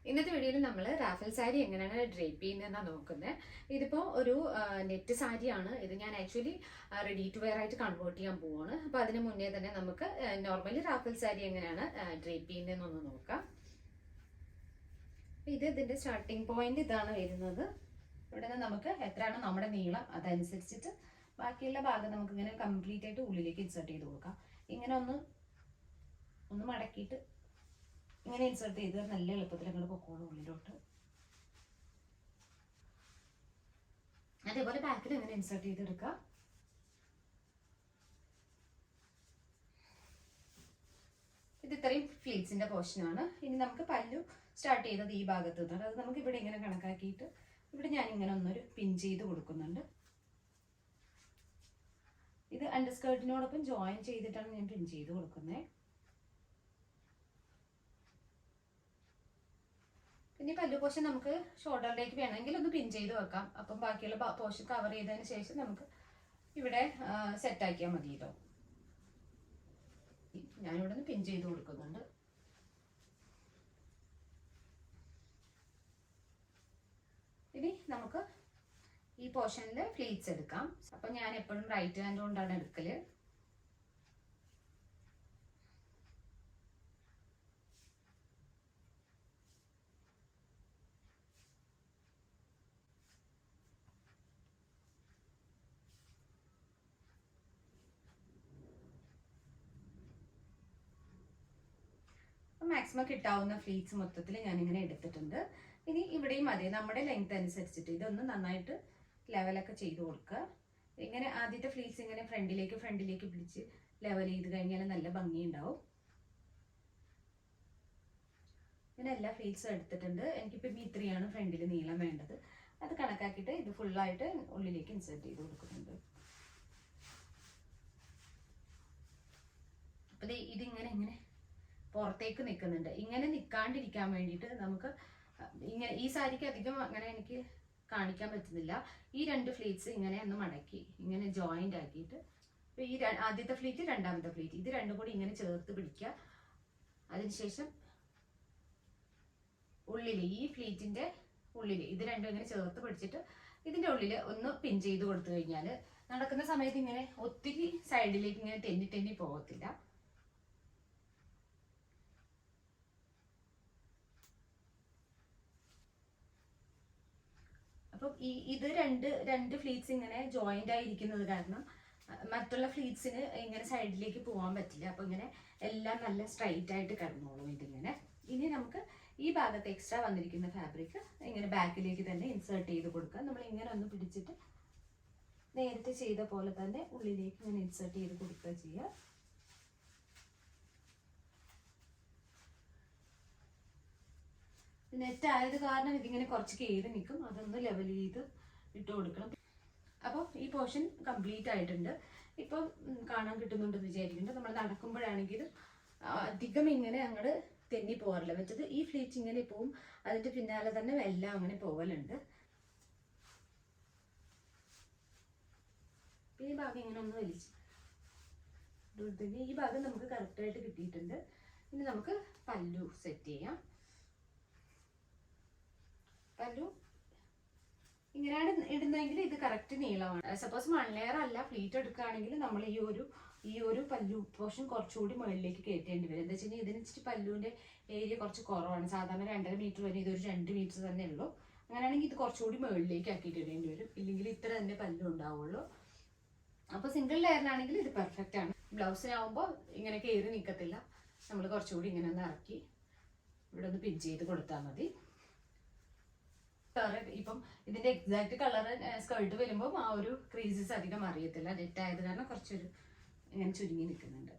ഇന്നത്തെ വീഡിയോയിൽ നമ്മൾ റാഫൽ സാരി എങ്ങനെയാണ് ഡ്രേപ്പ് ചെയ്യുന്നതെന്നാണ് നോക്കുന്നത്. ഇതിപ്പോൾ ഒരു നെറ്റ് സാരിയാണ്. ഇത് ഞാൻ ആക്ച്വലി റെഡി ടു വെയർ ആയിട്ട് കൺവേർട്ട് ചെയ്യാൻ പോവാണ്. അപ്പോൾ അതിന് മുന്നേ തന്നെ നമുക്ക് നോർമലി റാഫൽ സാരി എങ്ങനെയാണ് ഡ്രേപ്പ് ചെയ്യുന്നതെന്നൊന്ന് നോക്കാം. ഇതിന്റെ സ്റ്റാർട്ടിങ് പോയിന്റ് ഇതാണ് വരുന്നത്. ഇവിടെ നിന്ന് നമുക്ക് എത്രയാണ് നമ്മുടെ നീളം അതനുസരിച്ചിട്ട് ബാക്കിയുള്ള ഭാഗം നമുക്ക് ഇങ്ങനെ കംപ്ലീറ്റ് ആയിട്ട് ഉള്ളിലേക്ക് ഇൻസേർട്ട് ചെയ്ത് കൊടുക്കാം. ഇങ്ങനെ ഒന്ന് മടക്കിയിട്ട് ഇങ്ങനെ ഇൻസേർട്ട് ചെയ്ത് നല്ല എളുപ്പത്തിൽ അങ്ങോട്ട് പൊക്കോളും ഉള്ളിലോട്ട്. അതേപോലെ ബാക്കിൽ ഇങ്ങനെ ഇൻസേർട്ട് ചെയ്തെടുക്കുക. ഇത് ഇത്രയും ഫ്ലീറ്റ്സിന്റെ പോർഷനാണ്. ഇനി നമുക്ക് പല്ലു സ്റ്റാർട്ട് ചെയ്തത് ഈ ഭാഗത്ത് നിന്നാണ്. അത് നമുക്ക് ഇവിടെ ഇങ്ങനെ കണക്കാക്കിയിട്ട് ഇവിടെ ഞാൻ ഇങ്ങനെ ഒന്നൊരു പിൻ ചെയ്ത് കൊടുക്കുന്നുണ്ട്. ഇത് അണ്ടർ സ്കേർട്ടിനോടൊപ്പം ജോയിൻ ചെയ്തിട്ടാണ് ഞാൻ പിൻ ചെയ്ത് കൊടുക്കുന്നത്. പിന്നെ പല്ലു പോർഷൻ നമുക്ക് ഷോൾഡറിലേക്ക് വേണമെങ്കിൽ ഒന്ന് പിൻ ചെയ്ത് വെക്കാം. അപ്പം ബാക്കിയുള്ള പോർഷൻ കവർ ചെയ്തതിന് ശേഷം നമുക്ക് ഇവിടെ സെറ്റാക്കിയാൽ മതിയല്ലോ. ഞാനിവിടെ നിന്ന് പിൻ ചെയ്ത് കൊടുക്കുന്നുണ്ട്. ഇനി നമുക്ക് ഈ പോർഷനിൽ ഫ്ലീറ്റ്സ് എടുക്കാം. അപ്പം ഞാൻ എപ്പോഴും റൈറ്റ് ഹാൻഡ് കൊണ്ടാണ് എടുക്കല്. മാക്സിമം കിട്ടാവുന്ന ഫ്ലീറ്റ്സ് മൊത്തത്തിൽ ഞാനിങ്ങനെ എടുത്തിട്ടുണ്ട്. ഇനി ഇവിടെയും അതെ നമ്മുടെ ലെങ്ത് അനുസരിച്ചിട്ട് ഇതൊന്ന് നന്നായിട്ട് ലെവലൊക്കെ ചെയ്ത് കൊടുക്കുക. ഇങ്ങനെ ആദ്യത്തെ ഫ്ലീറ്റ്സ് ഇങ്ങനെ ഫ്രണ്ടിലേക്ക് പിടിച്ച് ലെവൽ ചെയ്ത് കഴിഞ്ഞാൽ നല്ല ഭംഗിയുണ്ടാവും. ഇങ്ങനെ എല്ലാ ഫ്ലീറ്റ്സും എടുത്തിട്ടുണ്ട്. എനിക്കിപ്പോൾ ഇത്രയാണ് ഫ്രണ്ടിൽ നീളം വേണ്ടത്. അത് കണക്കാക്കിയിട്ട് ഇത് ഫുള്ളായിട്ട് ഉള്ളിലേക്ക് ഇൻസേർട്ട് ചെയ്ത് കൊടുക്കുന്നുണ്ട്. അപ്പോൾ ഇതിങ്ങനെ പുറത്തേക്ക് നിൽക്കുന്നുണ്ട്. ഇങ്ങനെ നിൽക്കാണ്ടിരിക്കാൻ വേണ്ടിയിട്ട് നമുക്ക് ഇങ്ങനെ ഈ സാരിക്ക് അധികം അങ്ങനെ എനിക്ക് കാണിക്കാൻ പറ്റുന്നില്ല. ഈ രണ്ട് ഫ്ലീറ്റ്സ് ഇങ്ങനെ ഒന്ന് മടക്കി ഇങ്ങനെ ജോയിന്റ് ആക്കിയിട്ട് ഈ ആദ്യത്തെ ഫ്ലീറ്റ് രണ്ടാമത്തെ ഫ്ലീറ്റ് ഇത് രണ്ടും കൂടി ഇങ്ങനെ ചേർത്ത് പിടിക്കുക. അതിനുശേഷം ഉള്ളിൽ ഈ ഫ്ലീറ്റിന്റെ ഉള്ളിൽ ഇത് രണ്ടും ഇങ്ങനെ ചേർത്ത് പിടിച്ചിട്ട് ഇതിന്റെ ഉള്ളിൽ ഒന്ന് പിൻ ചെയ്ത് കൊടുത്തു കഴിഞ്ഞാൽ നടക്കുന്ന സമയത്ത് ഇങ്ങനെ ഒത്തിരി സൈഡിലേക്ക് ഇങ്ങനെ തെന്നി പോകത്തില്ല. അപ്പം ഇത് രണ്ട് ഫ്ലീറ്റ്സ് ഇങ്ങനെ ജോയിന്റ് ആയിരിക്കുന്നത് കാരണം മറ്റുള്ള ഫ്ലീറ്റ്സിന് ഇങ്ങനെ സൈഡിലേക്ക് പോകാൻ പറ്റില്ല. അപ്പൊ ഇങ്ങനെ എല്ലാം നല്ല സ്ട്രൈറ്റ് ആയിട്ട് കിടന്നോളും ഇതിങ്ങനെ. ഇനി നമുക്ക് ഈ ഭാഗത്ത് എക്സ്ട്രാ വന്നിരിക്കുന്ന ഫാബ്രിക് ഇങ്ങനെ ബാക്കിലേക്ക് തന്നെ ഇൻസേർട്ട് ചെയ്ത് കൊടുക്കുക. നമ്മൾ ഇങ്ങനെ ഒന്ന് പിടിച്ചിട്ട് നേരത്തെ ചെയ്ത പോലെ തന്നെ ഉള്ളിലേക്ക് ഇങ്ങനെ ഇൻസേർട്ട് ചെയ്ത് കൊടുക്കുക ചെയ്യുക. നെറ്റ് ആയത് കാരണം ഇതിങ്ങനെ കുറച്ച് കയറി നിൽക്കും. അതൊന്ന് ലെവൽ ചെയ്ത് ഇട്ട് കൊടുക്കണം. അപ്പോൾ ഈ പോർഷൻ കംപ്ലീറ്റ് ആയിട്ടുണ്ട്. ഇപ്പം കാണാൻ കിട്ടുന്നുണ്ടെന്ന് വിചാരിക്കുന്നുണ്ട്. നമ്മൾ നടക്കുമ്പോഴാണെങ്കിലും അധികം ഇങ്ങനെ അങ്ങോട്ട് തെന്നി പോകാറില്ല. മറ്റത് ഈ ഫ്ലീറ്റ് ഇങ്ങനെ പോവും, അതിന്റെ പിന്നാലെ തന്നെ എല്ലാം അങ്ങനെ പോകലുണ്ട്. ഈ ഭാഗം ഇങ്ങനെ ഒന്ന് വലിച്ച് ഈ ഭാഗം നമുക്ക് കറക്റ്റായിട്ട് കിട്ടിയിട്ടുണ്ട്. ഇനി നമുക്ക് പല്ലു സെറ്റ് ചെയ്യാം. പല്ലു ഇങ്ങനെയാണ് ഇടുന്നതെങ്കിൽ ഇത് കറക്റ്റ് നീളമാണ്. സപ്പോസ് 1 ലെയർ അല്ല ഫ്ലീറ്റ് എടുക്കുകയാണെങ്കിൽ നമ്മൾ ഈ ഒരു പല്ലു പോർഷൻ കുറച്ചുകൂടി മുകളിലേക്ക് കയറ്റേണ്ടി വരും. എന്താ വെച്ച് കഴിഞ്ഞാൽ ഇതിന് ഇച്ചിരി പല്ലുവിന്റെ ഏരിയ കുറച്ച് കുറവാണ്. സാധാരണ 2.5 മീറ്റർ വരെ ഇതൊരു 2 മീറ്റർ തന്നെ ഉള്ളൂ. അങ്ങനെയാണെങ്കിൽ ഇത് കുറച്ചുകൂടി മുകളിലേക്ക് ആക്കിയിട്ട് ഇടേണ്ടി വരും. ഇല്ലെങ്കിൽ ഇത്ര തന്നെ പല്ലു ഉണ്ടാവുള്ളൂ. അപ്പോൾ സിംഗിൾ ലെയറിനാണെങ്കിൽ ഇത് പെർഫെക്റ്റ് ആണ്. ബ്ലൗസിനാവുമ്പോൾ ഇങ്ങനെ കയറി നിൽക്കത്തില്ല. നമ്മൾ കുറച്ചുകൂടി ഇങ്ങനെ ഒന്ന് ഇറക്കി ഇവിടെ ഒന്ന് പിൻ ചെയ്ത് കൊടുത്താൽ മതി. ഇപ്പം ഇതിന്റെ എക്സാക്ട് കളർ സ്കേർട്ട് വരുമ്പോൾ ആ ഒരു ക്രീസസ് അധികം അറിയത്തില്ല. നെറ്റ് ആയത് കാരണം കുറച്ചൊരു ഇങ്ങനെ ചുരുങ്ങി നിൽക്കുന്നുണ്ട്.